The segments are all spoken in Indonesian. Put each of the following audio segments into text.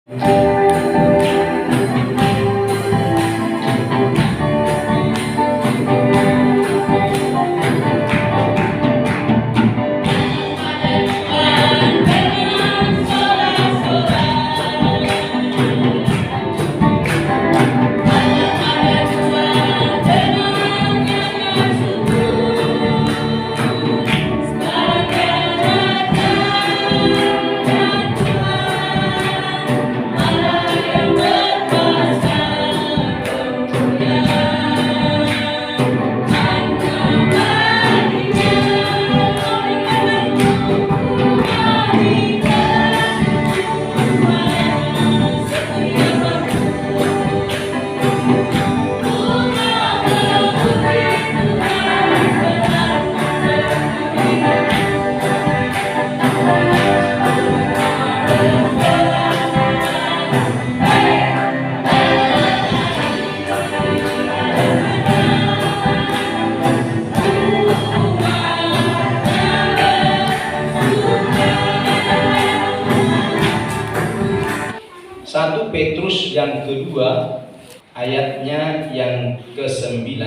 1 Petrus yang kedua, ayatnya yang ke-9,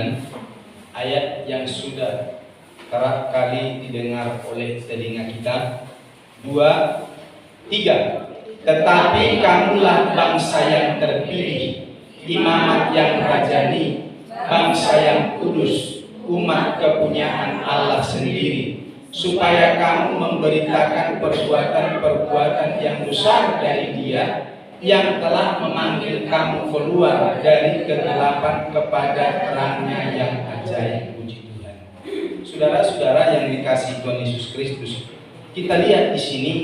ayat yang sudah kerap kali didengar oleh telinga kita. 2, 3. Tetapi kamulah bangsa yang terpilih, imamat yang rajani, bangsa yang kudus, umat kepunyaan Allah sendiri, supaya kamu memberitakan perbuatan-perbuatan yang besar dari Dia yang telah memanggil kamu keluar dari kegelapan kepada terangnya yang ajaib. Puji Tuhan. Saudara-saudara yang dikasihi Tuhan Yesus Kristus, kita lihat di sini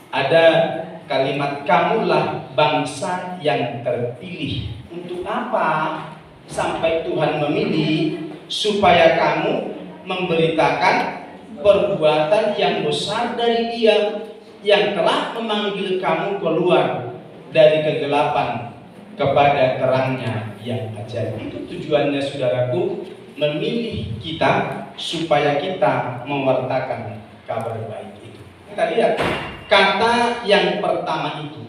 ada kalimat kamulah bangsa yang terpilih. Untuk apa sampai Tuhan memilih? Supaya kamu memberitakan perbuatan yang besar dari Dia yang telah memanggil kamu keluar dari kegelapan kepada terangnya yang ajaib. Itu tujuannya, saudaraku, memilih kita supaya kita mewartakan kabar baik itu. Kita lihat kata yang pertama itu,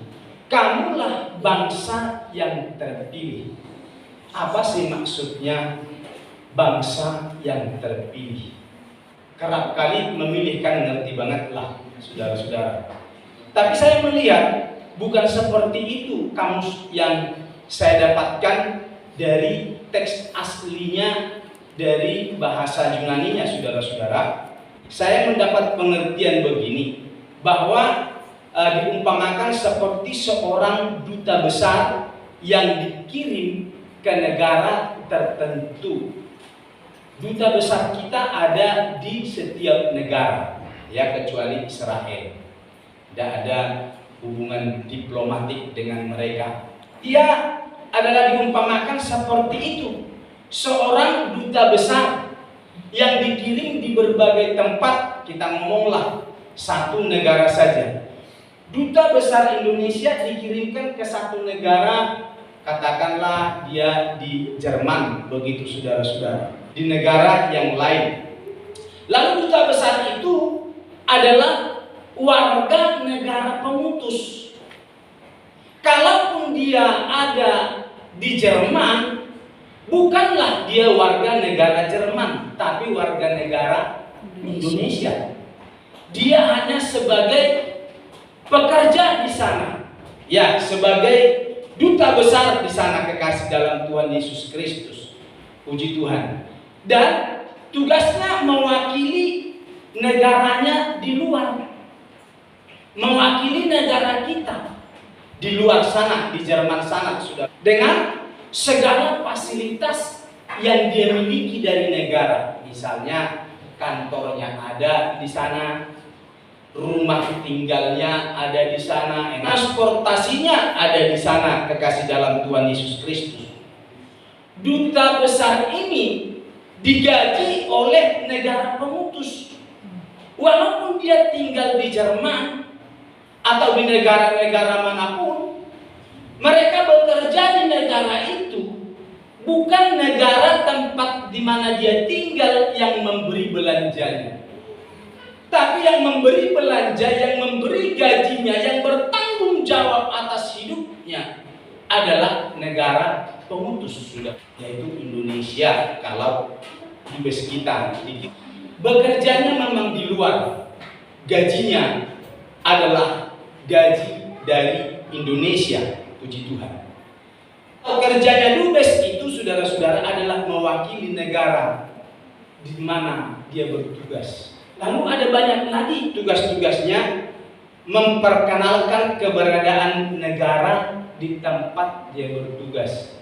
kamulah bangsa yang terpilih. Apa sih maksudnya bangsa yang terpilih? Kerap kali memilihkan, ngerti banget lah saudara-saudara. Tapi saya melihat bukan seperti itu kamus yang saya dapatkan dari teks aslinya, dari bahasa Yunaninya, saudara-saudara. Saya mendapat pengertian begini, bahwa diumpamakan seperti seorang duta besar yang dikirim ke negara tertentu. Duta besar kita ada di setiap negara, ya, kecuali Israel. Tidak ada hubungan diplomatik dengan mereka. Dia adalah diumpamakan seperti itu, seorang duta besar yang dikirim di berbagai tempat. Kita ngomonglah satu negara saja. Duta besar Indonesia dikirimkan ke satu negara, katakanlah dia di Jerman, begitu saudara-saudara, di negara yang lain. Lalu duta besar itu adalah warga negara pemutus. Kalaupun dia ada di Jerman, bukanlah dia warga negara Jerman, tapi warga negara Indonesia. Dia hanya sebagai pekerja di sana, ya, sebagai duta besar di sana, kekasih dalam Tuhan Yesus Kristus. Puji Tuhan. Dan tugasnya mewakili negaranya di luar, mewakili negara kita di luar sana, di Jerman sana, sudah, dengan segala fasilitas yang dia miliki dari negara. Misalnya kantornya ada di sana, rumah tinggalnya ada di sana, transportasinya ada di sana, kekasih dalam Tuhan Yesus Kristus. Duta besar ini digaji oleh negara pemutus. Walaupun dia tinggal di Jerman atau di negara-negara manapun, mereka bekerja di negara itu, bukan negara tempat di mana dia tinggal yang memberi belanjanya, tapi yang memberi belanja, yang memberi gajinya, yang bertanggung penanggung jawab atas hidupnya adalah negara pengutus sudah, yaitu Indonesia. Kalau dubes kita bekerjanya memang di luar, gajinya adalah gaji dari Indonesia, puji Tuhan. Kerjanya dubes itu, saudara-saudara, adalah mewakili negara di mana dia bertugas. Lalu ada banyak lagi tugas-tugasnya, memperkenalkan keberadaan negara di tempat dia bertugas.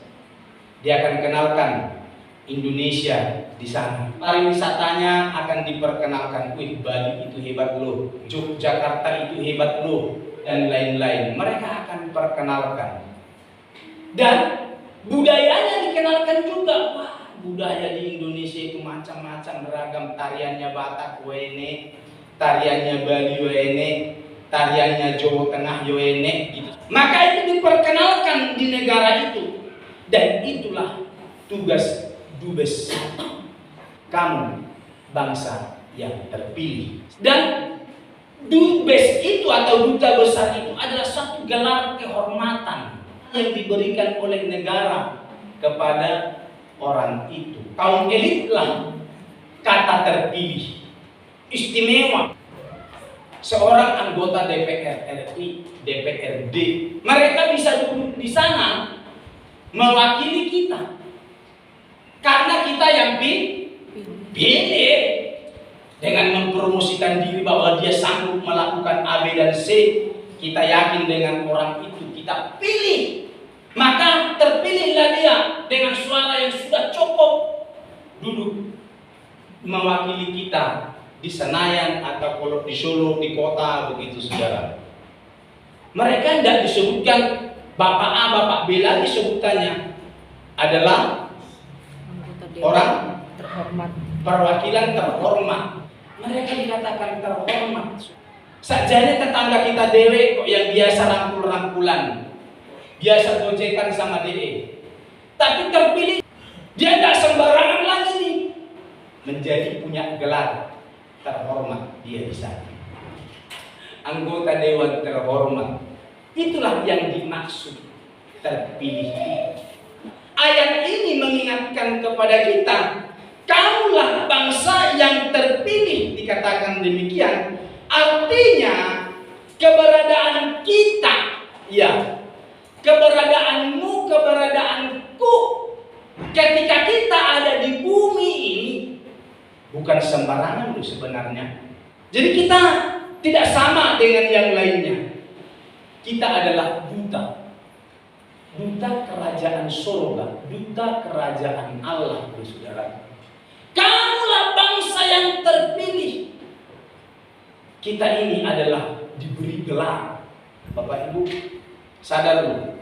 Dia akan kenalkan Indonesia di sana. Pariwisatanya akan diperkenalkan. Wih, Bali itu hebat loh, Yogyakarta itu hebat loh, dan lain-lain. Mereka akan perkenalkan. Dan budayanya dikenalkan juga. Wah, budaya di Indonesia itu macam-macam, beragam. Tariannya Batak wene, tariannya Bali wene, tariannya Jawa Tengah wene gitu. Maka itu diperkenalkan di negara itu. Dan itulah tugas dubes. Kamu bangsa yang terpilih. Dan dubes itu atau duta besar itu adalah satu gelar kehormatan yang diberikan oleh negara kepada orang itu. Kaum elit lah kata terpilih, istimewa. Seorang anggota DPR RI, DPRD, mereka bisa duduk di sana mewakili kita. Karena kita yang pilih, dengan mempromosikan diri bahwa dia sanggup melakukan A, B, dan C, kita yakin dengan orang itu kita pilih. Maka terpilihlah dia dengan suara yang sudah cukup duduk mewakili kita di Senayan atau kalau di Solo, di kota, begitu saudara. Mereka tidak disebutkan Bapak A, Bapak B lagi sebutannya, adalah orang terhormat, perwakilan terhormat. Mereka dikatakan terhormat. Sajanya tetangga kita dewe kok yang biasa rangkul-rangkulan, biasa gojekan sama DE. Tapi terpilih, dia tidak sembarangan lagi nih, menjadi punya gelar terhormat dia di sana. Anggota dewan terhormat. Itulah yang dimaksud terpilih. Ayat ini mengingatkan kepada kita, kamulah bangsa yang terpilih, dikatakan demikian. Artinya keberadaan kita, ya, keberadaanmu, keberadaanku, ketika kita ada di bumi ini bukan sembarangan loh sebenarnya. Jadi kita tidak sama dengan yang lainnya. Kita adalah duta kerajaan surga, duta kerajaan Allah, saudara. Kamulah bangsa yang terpilih. Kita ini adalah diberi gelar. Bapak Ibu, sadar loh,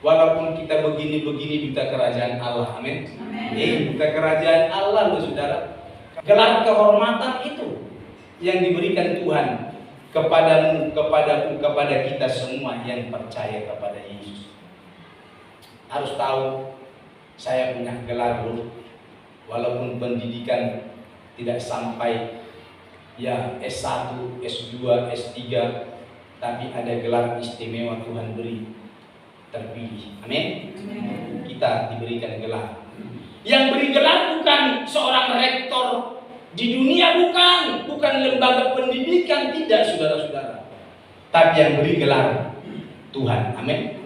walaupun kita begini-begini duta kerajaan Allah, amin. Duta kerajaan Allah loh saudara. Gelar kehormatan itu yang diberikan Tuhan kepadamu, kepadaku, kepada kita semua yang percaya kepada Yesus. Harus tahu, saya punya gelar loh, walaupun pendidikan tidak sampai ya S1, S2, S3, tapi ada gelar istimewa Tuhan beri, terpilih. Amin. Kita diberikan gelar. Yang beri gelar bukan seorang rektor di dunia, bukan lembaga pendidikan, tidak saudara-saudara. Tapi yang beri gelar Tuhan. Amin.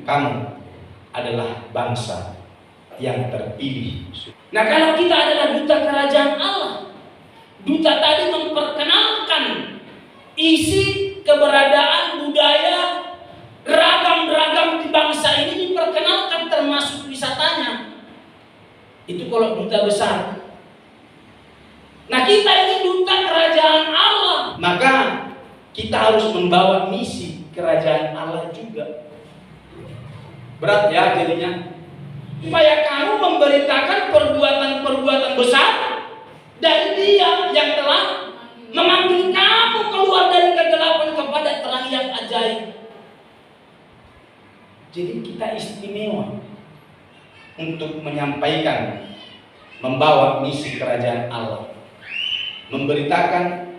Kamu adalah bangsa yang terpilih. Nah, kalau kita adalah duta kerajaan Allah, duta tadi memperkenalkan isi keberadaan budaya ragam-ragam di bangsa ini, diperkenalkan termasuk wisatanya. Itu kalau duta besar. Nah, kita ini duta kerajaan Allah, maka kita harus membawa misi kerajaan Allah juga. Berat ya jadinya, supaya kamu memberitakan perbuatan-perbuatan besar dari Dia yang telah memanggil kamu keluar dari kegelapan kepada terang yang ajaib. Jadi kita istimewa untuk menyampaikan, membawa misi kerajaan Allah, memberitakan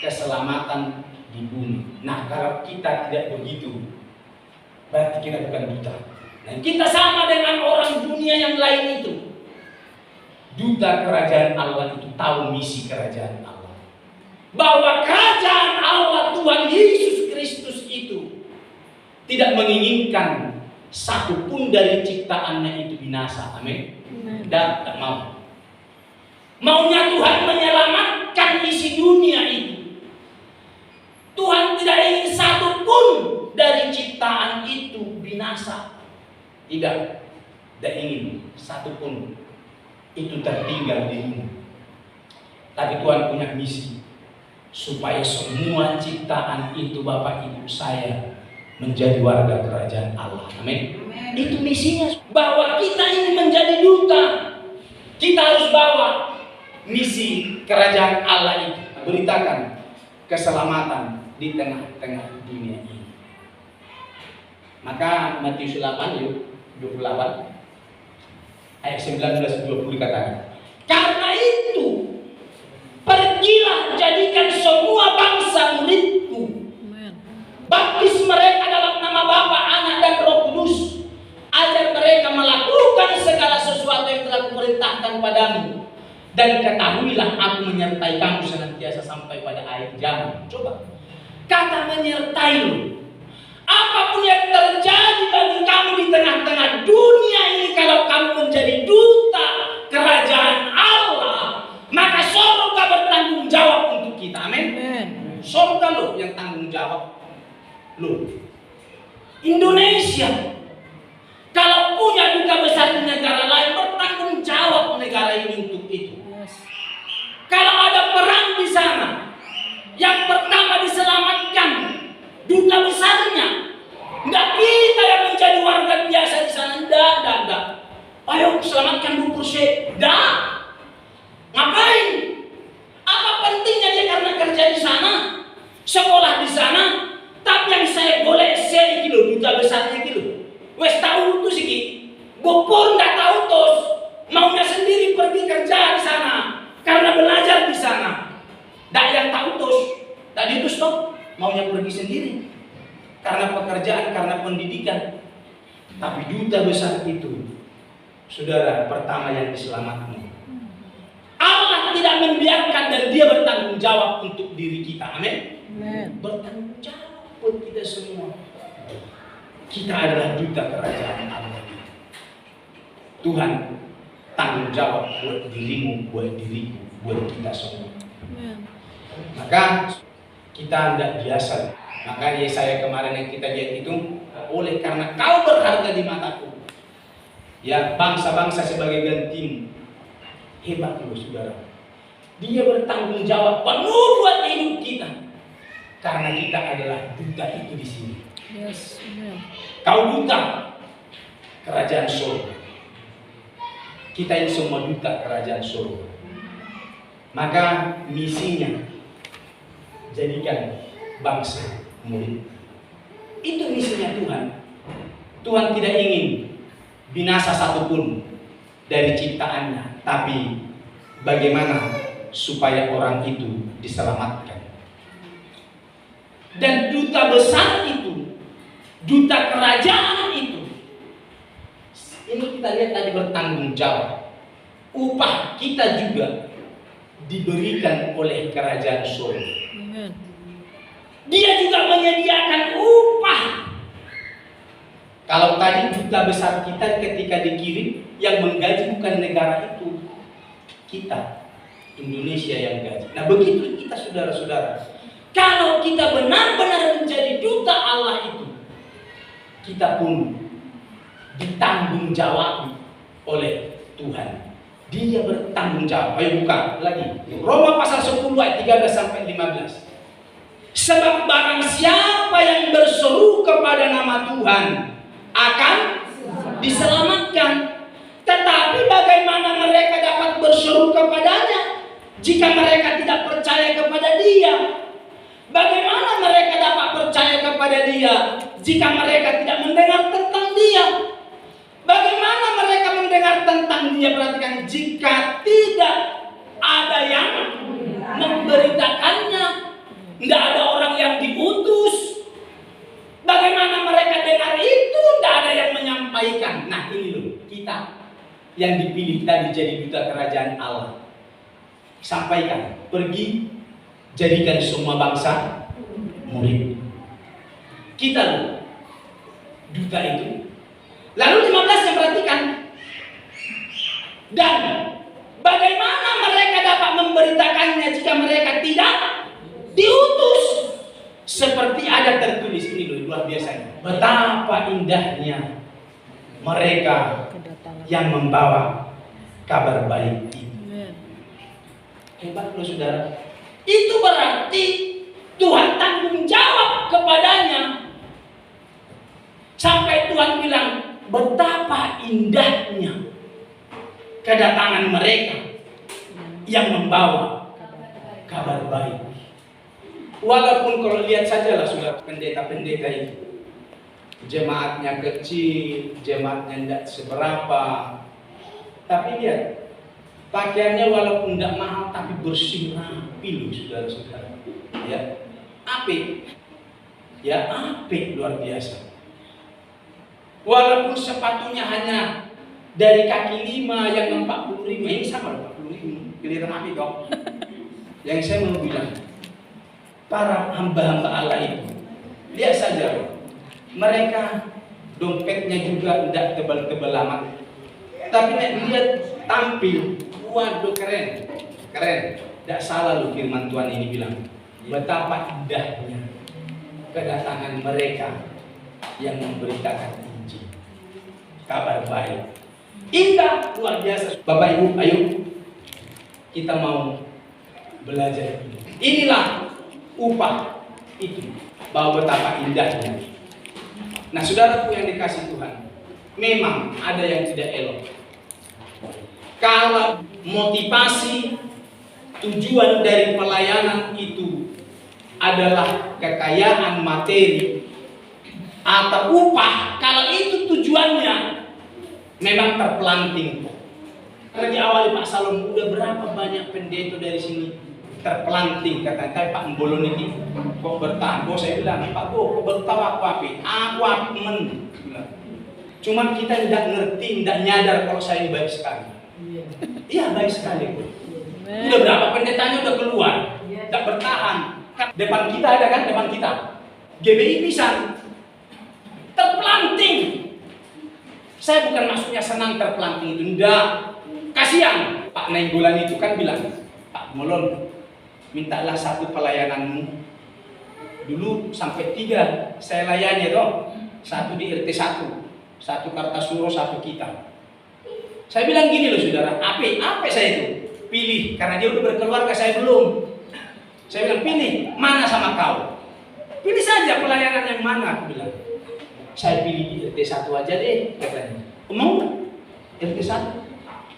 keselamatan di bumi. Nah, kalau kita tidak begitu, berarti kita bukan duta. Dan kita sama dengan orang dunia yang lain itu. Duta kerajaan Allah itu tahu misi kerajaan Allah. Bahwa kerajaan Allah Tuhan Yesus Kristus itu tidak menginginkan satupun dari ciptaannya itu binasa. Amin. Dan tak mau. Maunya Tuhan menyelamatkan isi dunia itu. Tuhan tidak ingin satupun dari ciptaan itu binasa. Tidak ingin satupun itu tertinggal di bumi. Tapi Tuhan punya misi supaya semua ciptaan itu, Bapak Ibu saya, menjadi warga kerajaan Allah. Amin. Itu misinya. Bahwa kita ini menjadi duta, kita harus bawa misi kerajaan Allah itu. Beritakan keselamatan di tengah-tengah dunia ini. Maka Matius 8 yuk 28 ayat 19-20 dikatakan, karena itu pergilah jadikan semua bangsa muridku, baptis mereka dalam nama Bapa, Anak dan Roh Kudus, ajar mereka melakukan segala sesuatu yang telah kuperintahkan padamu, dan ketahuilah aku menyertai kamu senantiasa sampai pada akhir zaman. Coba, kata menyertai lu. Apapun yang terjadi bagi kamu di tengah-tengah dunia ini, kalau kamu menjadi duta kerajaan Allah, maka surga bertanggung jawab untuk kita. Amin. Surga lo yang tanggung jawab. Lo Indonesia kalau punya duta besar di negara lain, bertanggung jawab negara ini untuk itu. Kalau ada perang di sana, yang pertama diselamatkan duta besarnya. Enggak kita yang menjadi warga biasa di sana. Enggak. Ayo selamatkan Bu Kursi. Enggak. Ngapain? Apa pentingnya dia karena kerja di sana, sekolah di sana? Tapi yang saya boleh share gitu, duta besarnya gitu. Wes tahu tuh sih, Bopor enggak tahu tos. Maunya sendiri pergi kerja di sana karena belajar di sana. Enggak yang tahu tos. Tadi itu stop, maunya pergi sendiri. Karena pekerjaan, karena pendidikan. Tapi duta besar itu, saudara, pertama yang diselamatkan. Allah tidak membiarkan dan dia bertanggung jawab untuk diri kita. Amin. Bertanggung jawab buat kita semua. Kita adalah duta kerajaan Allah. Tuhan tanggung jawab buat dirimu, buat diriku, buat kita semua. Maka kita tidak biasa. Maka Yesaya kemarin yang kita lihat itu, oleh karena kau berharga di mataku, ya bangsa-bangsa sebagai gantimu. Hebat loh saudara. Dia bertanggung jawab penuh buat hidup kita, karena kita adalah duta itu di sini. Yes. Kau duta kerajaan surga. Kita ini semua duta kerajaan surga. Maka misinya jadikan bangsa murid. Itu misinya Tuhan. Tuhan tidak ingin binasa satupun dari ciptaannya, tapi bagaimana supaya orang itu diselamatkan. Dan duta besar itu, duta kerajaan itu, ini kita lihat tadi bertanggung jawab. Upah kita juga diberikan oleh kerajaan surga. Dia juga menyediakan upah. Kalau tadi duta besar kita ketika dikirim, yang menggaji bukan negara itu, kita, Indonesia yang gaji. Nah begitu kita saudara-saudara. Kalau kita benar-benar menjadi duta Allah itu, kita pun ditanggung jawab oleh Tuhan. Dia bertanggung jawab. Ayo buka lagi. Roma pasal 10 ayat 13-15. Sebab barang siapa yang berseru kepada nama Tuhan akan diselamatkan. Tetapi bagaimana mereka dapat berseru kepadanya jika mereka tidak percaya kepada Dia? Bagaimana mereka dapat percaya kepada Dia jika mereka tidak mendengar tentang Dia? Bagaimana mereka mendengar tentang Dia? Perhatikan, jika tidak ada yang memberitakannya. Tidak ada orang yang di yang dipilih tadi jadi duta kerajaan Allah. Sampaikan, pergi jadikan semua bangsa murid. Kita loh, duta itu. Lalu 15 yang perhatikan. Dan bagaimana mereka dapat memberitakannya jika mereka tidak diutus? Seperti ada tertulis ini loh, luar biasa. Betapa indahnya mereka yang membawa kabar baik ini. Hebat loh saudara. Itu berarti Tuhan tanggung jawab kepadanya. Sampai Tuhan bilang betapa indahnya kedatangan mereka yang membawa kabar baik. Walaupun kalau lihat sajalah sudah pendeta-pendeta itu, jemaatnya kecil, jemaatnya tidak seberapa, tapi lihat pakaiannya walaupun tidak mahal tapi bersih rapi loh saudara-saudara. Ya, apik, ya apik luar biasa. Walaupun sepatunya hanya dari kaki 5 yang 45, ini sama 45, kelihatan apik dong. Yang saya mau bilang, para hamba-hamba Allah itu, lihat saja, mereka dompetnya juga tidak tebal-tebal amat, tapi lihat tampil, waduh keren, keren. Tidak salah loh firman Tuhan ini bilang, betapa indahnya kedatangan mereka yang memberitakan Injil, kabar baik. Indah, luar biasa. Bapak Ibu, ayo kita mau belajar. Inilah upah itu, bahwa betapa indahnya. Nah, saudaraku yang dikasih Tuhan, memang ada yang tidak elok. Kalau motivasi tujuan dari pelayanan itu adalah kekayaan materi atau upah, kalau itu tujuannya memang terpelanting. Karena di awal Pak Salom udah berapa banyak pendeta dari sini terpelanting, kata Pak Mbolon ini kok bertahan. Kok saya bilang, Pak kok bertawa aku api men. Cuman kita tidak ngerti, tidak nyadar kalau saya ini baik sekali. Iya baik sekali. Udah berapa pendetanya udah keluar, tidak bertahan. Depan kita ada kan, depan kita GBI pisan terpelanting. Saya bukan maksudnya senang terpelanting itu, enggak. Kasihan Pak Nainggolan itu kan bilang, Pak Molon, mintalah satu pelayananmu. Dulu sampai 3 saya layani dong. 1 di RT 1, 1 Kartasuro, 1 kita. Saya bilang gini loh saudara, apa saya itu? Pilih, karena dia udah berkeluarga, saya belum. Saya bilang pilih, mana sama kau? Pilih saja pelayanan yang mana, aku bilang. Saya pilih di RT 1 aja deh, katanya. Mau RT 1?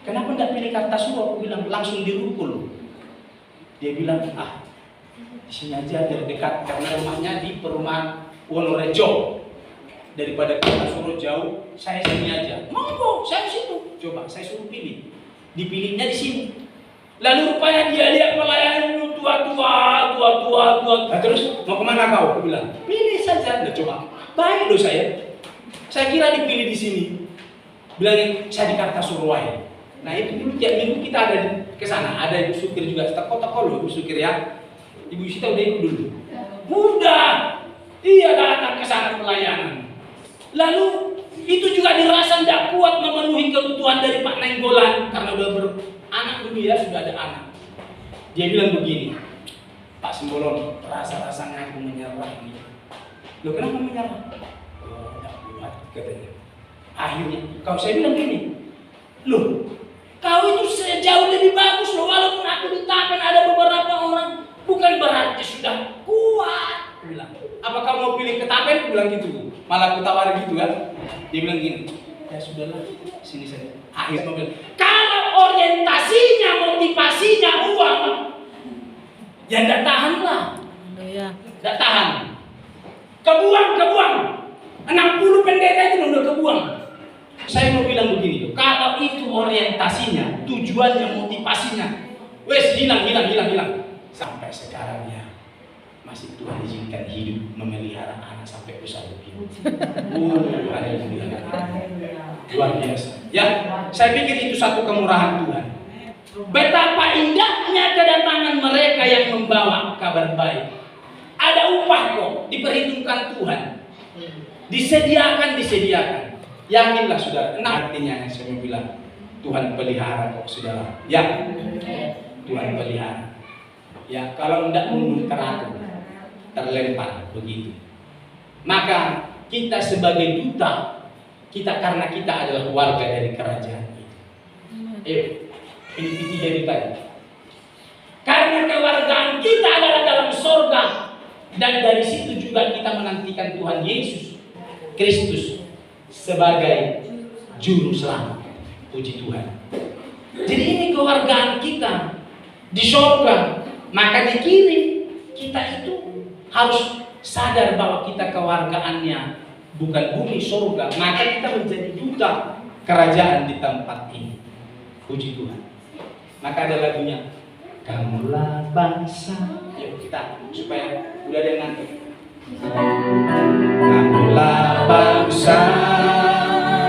Kenapa enggak pilih Kartasuro? Aku bilang langsung dirukul. Dia bilang, di sini aja biar dekat, karena rumahnya di perumahan Wonorejo. Daripada Kartasuro jauh, saya sini aja. Monggo, saya di situ. Coba saya suruh pilih. Dipilihnya di sini. Lalu rupanya dia lihat pelayanan tua. Nah, terus mau kemana kau? Aku bilang, pilih saja. Nah, coba. Baik loh saya. Saya kira dipilih di sini. Bilangin saya di Kartasuro wae. Nah itu dulu tiap minggu kita ada ke sana, ada ibu supir juga, teko-teko loh ibu supir ya. Ibu Sita udah ikut dulu. Mudah, iya datang ke sana pelayanan. Lalu itu juga dirasa tidak kuat memenuhi kebutuhan dari Pak Nainggolan karena udah beranak dulu ya, sudah ada anak. Dia bilang begini, Pak Simbolon, rasa-rasanya aku menyerah nih. Loh kenapa menyerah? Oh tidak kuat katanya. Akhirnya, kalau saya bilang gini, loh kau itu jauh lebih bagus loh, walaupun aku ditahan ada beberapa orang, bukan berarti sudah kuat. Aku bilang, apa kamu mau pilih Ketapen? Aku bilang gitu, malah aku tawar gitu kan. Dia bilang gini, ya sudahlah, sini saja. Akhirnya mau bilang, kalau orientasinya, motivasinya uang, ya tidak tahan lah, tidak tahan. Kebuang, 60 pendeta itu udah kebuang. Saya mau bilang begini loh, kalau itu orientasinya, tujuannya, motivasinya, wes hilang. Sampai sekarang ya, masih Tuhan izinkan hidup memelihara anak sampai besar begini. Haleluya. Luar biasa. Ya, saya pikir itu satu kemurahan Tuhan. Betapa indahnya kedatangan mereka yang membawa kabar baik. Ada upah kok, diperhitungkan Tuhan. Disediakan. Yakinlah saudara. Nah, artinya saya mau bilang, Tuhan pelihara kok saudara. Ya, Tuhan pelihara. Ya, kalau tidak mundur teratur, terlempar begitu. Maka kita sebagai duta, karena kita adalah warga dari kerajaan itu. Ini ketiga tadi. Karena kewargaan kita adalah dalam sorga, dan dari situ juga kita menantikan Tuhan Yesus Kristus sebagai juru selamat. Puji Tuhan. Jadi ini kewargaan kita di sorga. Maka dikirim, kita itu harus sadar bahwa kita kewargaannya bukan bumi sorga. Maka kita menjadi duta kerajaan di tempat ini. Puji Tuhan. Maka ada lagunya, kamulah bangsa. Yuk kita supaya udah ada yang ngantuk. Kamulah bangsa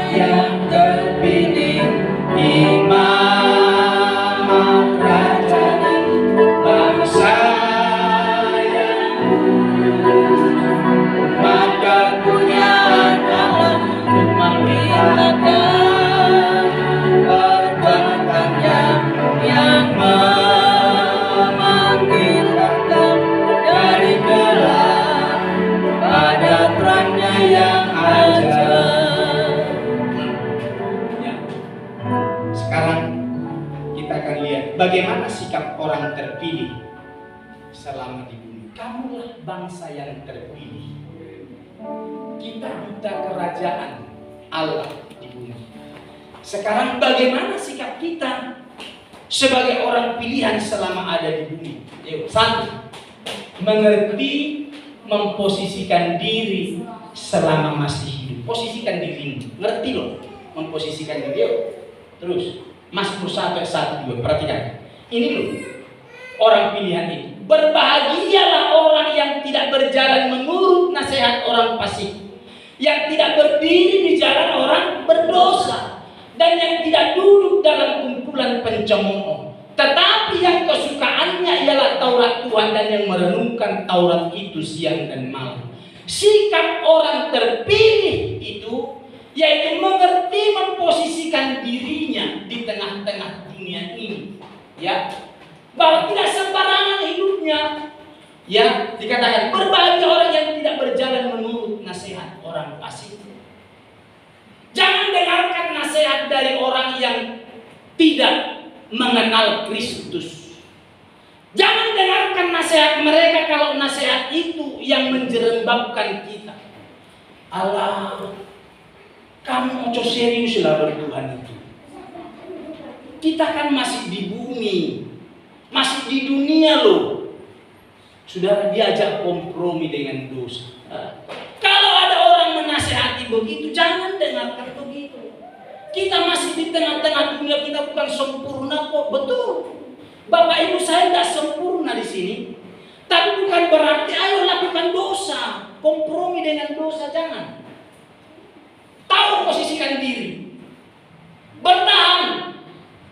yang terpilih, imam raja dan bangsa yang maka punya alam memperlihatkan perbuatannya yang memanggil engkau dari gelap pada terangnya yang ajaib. Ya. Sekarang kita akan lihat bagaimana sikap orang terpilih selama di bumi. Kamulah bangsa yang terpilih. Kita duta kerajaan Allah di bumi. Sekarang bagaimana sikap kita sebagai orang pilihan selama ada di bumi? Yuk, satu, mengerti memposisikan diri selama masih hidup. Posisikan diri, ngerti loh, memposisikan diri. Yuk. Terus, Mazmur 1 ayat 1-2, perhatikan. Ini loh, orang pilihan itu. Berbahagialah orang yang tidak berjalan menurut nasihat orang fasik, yang tidak berdiri di jalan orang berdosa, dan yang tidak duduk dalam kumpulan pencemooh, tetapi yang kesukaannya ialah Taurat Tuhan dan yang merenungkan Taurat itu siang dan malam. Sikap orang terpilih itu yaitu mengerti memposisikan dirinya di tengah-tengah dunia ini, ya, bahwa tidak sembarangan hidupnya. Ya, dikatakan berbahagia orang yang tidak berjalan menurut nasihat orang fasik. Jangan dengarkan nasihat dari orang yang tidak mengenal Kristus. Jangan dengarkan nasihat mereka kalau nasihat itu yang menjerembabkan kita. Allah, kamu ojo serius lah bertuhan itu. Kita kan masih di bumi, masih di dunia loh. Saudara, diajak kompromi dengan dosa. Kalau ada orang menasihati begitu, jangan dengarkan begitu. Kita masih di tengah-tengah dunia, kita bukan sempurna kok. Betul. Bapak Ibu saya tidak sempurna di sini. Tapi bukan berarti ayo lakukan dosa. Kompromi dengan dosa, jangan. Tahu posisikan diri. Bertahan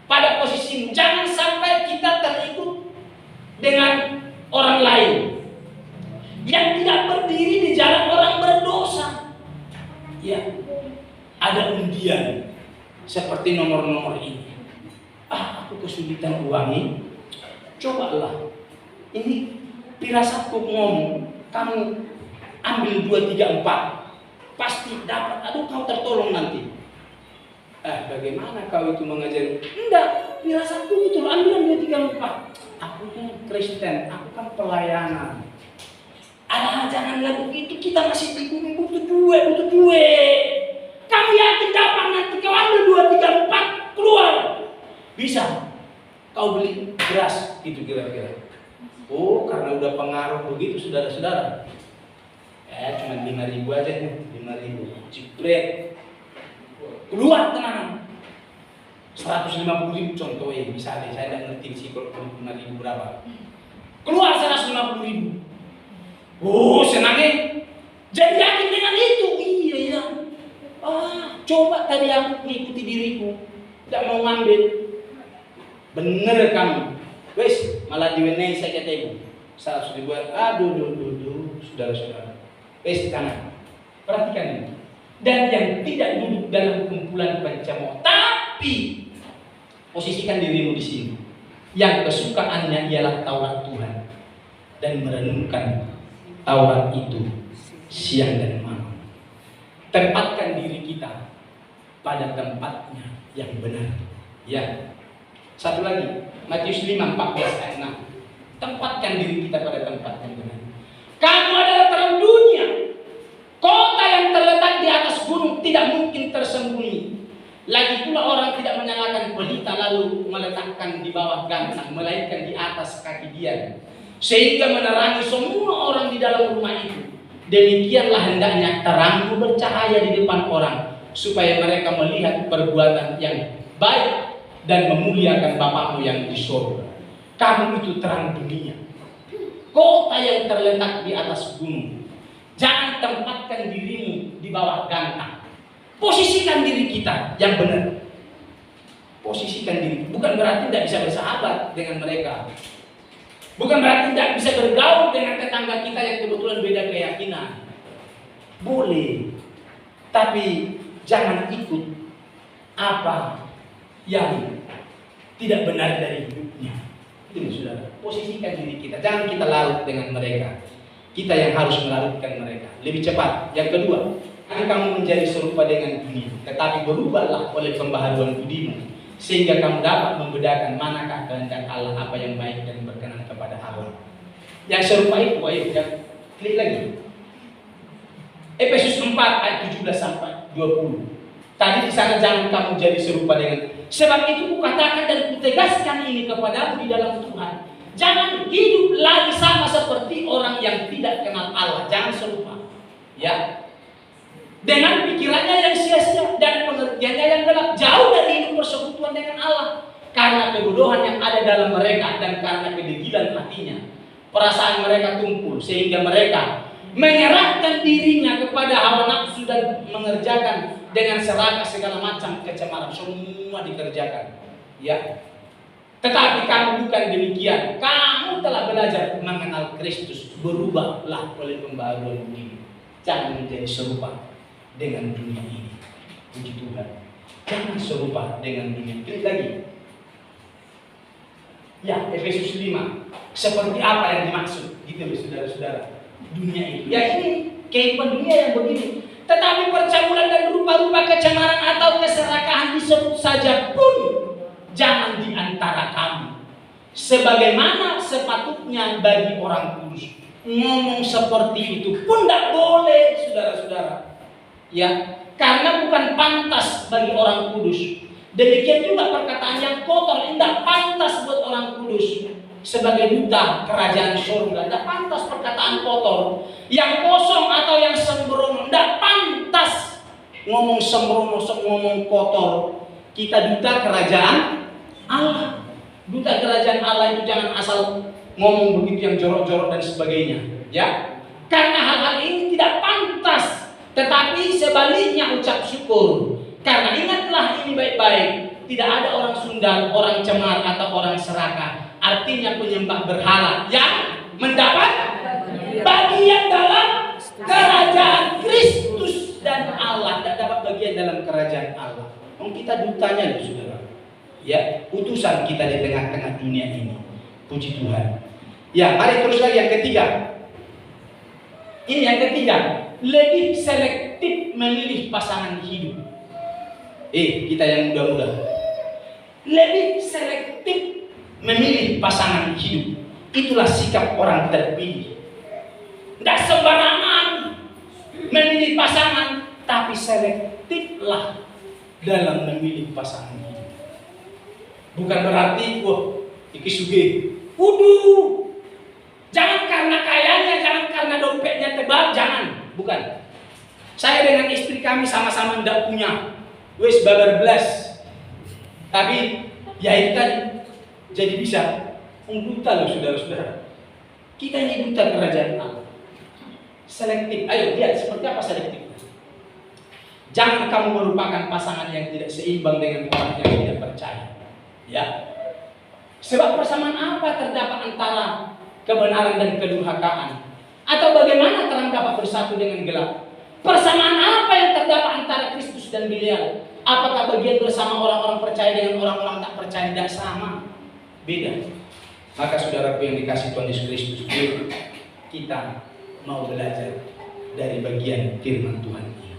pada posisimu. Jangan sampai kita terikut dengan orang lain yang tidak berdiri di jalan orang berdosa. Ya, ada undian seperti nomor-nomor ini. Aku kesulitan uangnya. Cobalah. Ini firasatku ngomong, kamu ambil 2, 3, 4, pasti dapat. Aduh, kau tertolong nanti. Bagaimana kau itu mengajari? Enggak, firasatku itu ambil 2, 3, 4. Aku kan Kristen, aku kan pelayanan. Janganlah begitu, kita masih di bumi, butuh duit. Kamu yakin dapat nanti kau ambil 2, 3, 4, keluar. Bisa. Kau beli beras, gitu kira-kira. Oh, karena udah pengaruh begitu, saudara-saudara. Cuma 5.000 aja nih, 5.000. Jibret. Keluar tenang. 150.000 contohnya, misalnya saya tidak ngerti sih kalau 5.000 berapa. Keluar 150.000. Oh, senangnya. Jadi yakin dengan itu. Iya ya. Coba tadi aku mengikuti diriku, tidak mau ngambil. Bener kamu. Wes, malah diwenei saya ketemu. Saat sudah dibuat, aduh, saudara-saudara. Wes, jangan. Perhatikan ini. Dan yang tidak duduk dalam kumpulan pencemooh, tapi posisikan dirimu di sini. Yang kesukaannya ialah Taurat Tuhan dan merenungkan Taurat itu siang dan malam. Tempatkan diri kita pada tempatnya yang benar. Ya. Satu lagi, Matius 5:14 ayat 6. Tempatkan diri kita pada tempat yang benar. Kamu adalah terang dunia. Kota yang terletak di atas gunung tidak mungkin tersembunyi. Lagi pula orang tidak menyalakan pelita lalu meletakkan di bawah gantang, melainkan di atas kaki dia, sehingga menerangi semua orang di dalam rumah itu. Demikianlah hendaknya terangmu bercahaya di depan orang, supaya mereka melihat perbuatan yang baik dan memuliakan Bapakmu yang di surga. Kamu itu terang dunia, kota yang terletak di atas gunung. Jangan tempatkan dirimu di bawah gantang. Posisikan diri kita yang benar. Posisikan diri. Bukan berarti tidak bisa bersahabat dengan mereka. Bukan berarti tidak bisa bergaul dengan tetangga kita yang kebetulan beda keyakinan. Boleh. Tapi jangan ikut apa yang tidak benar dari hidupnya. Itu saudara. Posisikan diri kita. Jangan kita larut dengan mereka. Kita yang harus melarutkan mereka. Lebih cepat. Yang kedua, kamu menjadi serupa dengan dunia, tetapi berubahlah oleh pembaharuan budimu, sehingga kamu dapat membedakan manakah kehendak Allah, apa yang baik dan berkenan kepada Allah. Yang serupa itu, ayo klik lagi. Efesus 4 ayat 17 sampai 20. Tadi di sana jangan kamu jadi serupa dengan. Sebab itu kukatakan dan kutegaskan ini kepadamu di dalam Tuhan. Jangan hidup lagi sama seperti orang yang tidak kenal Allah. Jangan serupa. Ya. Dengan pikirannya yang sia-sia dan pengertiannya yang gelap, jauh dari hidup persekutuan dengan Allah. Karena kebodohan yang ada dalam mereka dan karena kedegilan hatinya, perasaan mereka tumpul sehingga mereka menyerahkan dirinya kepada hawa nafsu dan mengerjakan dengan serakah segala macam kecemaran. Semua dikerjakan. Ya. Tetapi kamu bukan demikian. Kamu telah belajar mengenal Kristus. Berubahlah oleh pembaharuan diri. Jangan menjadi serupa dengan dunia ini. Puji Tuhan. Jangan serupa dengan dunia. Klik lagi. Ya, Efesus 5. Seperti apa yang dimaksud? Gitu loh saudara-saudara. Dunia itu. Ya ini kehidupan dunia yang begini. Tetapi percabulan dan rupa-rupa kecemaran atau keserakahan disebut saja pun jangan di antara kamu. Sebagaimana sepatutnya bagi orang kudus. Ngomong seperti itu pun tidak boleh, saudara-saudara. Ya, karena bukan pantas bagi orang kudus. Demikian juga perkataan yang kotor tidak pantas buat orang kudus. Sebagai duta kerajaan surga, tidak pantas perkataan kotor. Yang kosong atau yang sembrono, tidak pantas ngomong sembrono, ngomong kotor. Kita duta kerajaan Allah. Duta kerajaan Allah itu jangan asal ngomong begitu yang jorok-jorok dan sebagainya, ya. Karena hal-hal ini tidak pantas, tetapi sebaliknya ucap syukur. Karena ingatlah ini baik-baik, tidak ada orang sundal, orang cemar atau orang serakah, artinya penyembah berhala yang mendapat bagian dalam kerajaan Kristus dan Allah. Tidak dapat bagian dalam kerajaan Allah. Kita dutanya loh saudara. Ya, utusan kita di tengah-tengah dunia ini. Puji Tuhan. Ya, mari terus lagi yang ketiga. Ini yang ketiga, lebih selektif memilih pasangan hidup. Kita yang muda-muda. Lebih selektif memilih pasangan hidup. Itulah sikap orang terpilih. Tidak sembarangan memilih pasangan, tapi selektiflah dalam memilih pasangan hidup. Bukan berarti, iki suge. Waduh. Jangan karena kayanya, jangan karena dompetnya tebal, jangan. Bukan. Saya dengan istri kami sama-sama tidak punya. Wes babar belas. Tapi ya itu tadi. Jadi bisa. Duta loh saudara-saudara. Kita ini duta kerajaan Allah. selektif. Ayo lihat seperti apa selektif. Jangan kamu merupakan pasangan yang tidak seimbang dengan orang yang tidak percaya. Ya. Sebab persamaan apa terdapat antara kebenaran dan kedurhakaan? Atau bagaimana terang dapat bersatu dengan gelap? Persamaan apa yang terdapat antara Kristus dan Belial? Apakah bagian bersama orang-orang percaya dengan orang-orang tak percaya? Tidak sama, beda. Maka saudaraku yang dikasih Tuhan Yesus Kristus, kita mau belajar dari bagian firman Tuhan ini.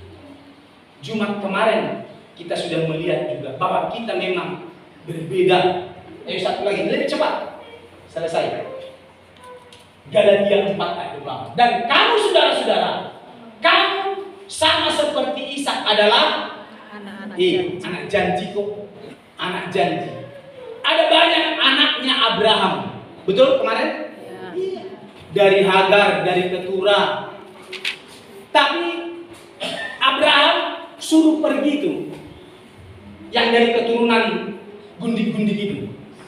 Jumat kemarin kita sudah melihat juga bahwa kita memang berbeda. Ayo satu lagi, lebih cepat. Selesai. Galatia 4 ayat 28. Dan kamu saudara-saudara, kamu sama seperti Ishak adalah anak janji kok. Anak janji. Ada banyak anaknya Abraham. Betul kemarin? Iya. Dari Hagar, dari keturah. Tapi Abraham suruh pergi tuh. Yang dari keturunan gundik-gundik itu.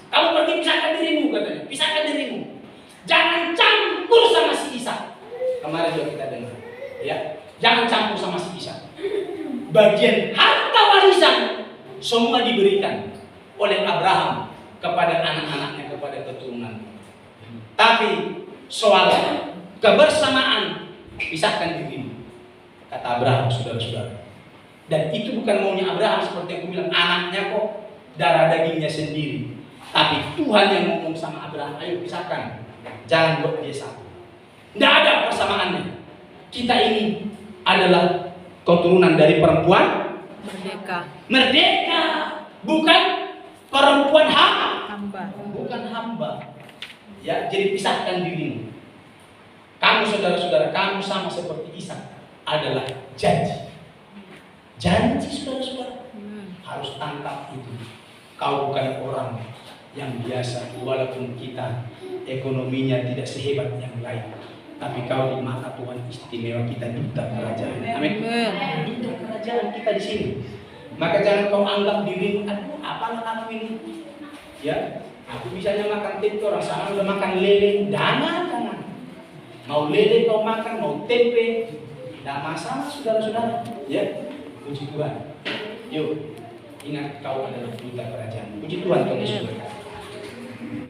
Kamu pergi pisahkan dirimu katanya. Pisahkan dirimu. Jangan campur sama si Ishak. Kemarin juga kita dengar. Ya. Jangan campur sama si Ishak. Bagian harta warisan semua diberikan oleh Abraham kepada anak-anaknya, kepada keturunan. Tapi soal kebersamaan, pisahkan dirimu, kata Abraham, saudara-saudara. Dan itu bukan maunya Abraham seperti yang aku bilang, anaknya kok darah dagingnya sendiri. Tapi Tuhan yang ngomong sama Abraham, ayo pisahkan, jangan buat dia satu. Tidak ada persamaannya. Kita ini adalah keturunan dari perempuan merdeka, bukan perempuan hamba. Bukan hamba. Ya, jadi pisahkan dirimu. Kamu saudara-saudara, kamu sama seperti Ishak adalah janji. Janji saudara-saudara. Harus tangkap itu. Kau bukan orang yang biasa, walaupun kita ekonominya tidak sehebat yang lain. Tapi kau di mata Tuhan istimewa, kita duta kerajaan. Amin. Duta kerajaan kita di sini. Maka jangan kau anggap dirimu, aduh apalah aku ini. Ya, aku bisanya makan tempe, orang sana udah makan lele. Jangan. Mau lele kau makan, mau tempe, tidak masalah saudara-saudara. Ya, puji Tuhan. Yuk, ingat kau adalah duta kerajaan. Puji Tuhan, Tuhan Yesus berkata.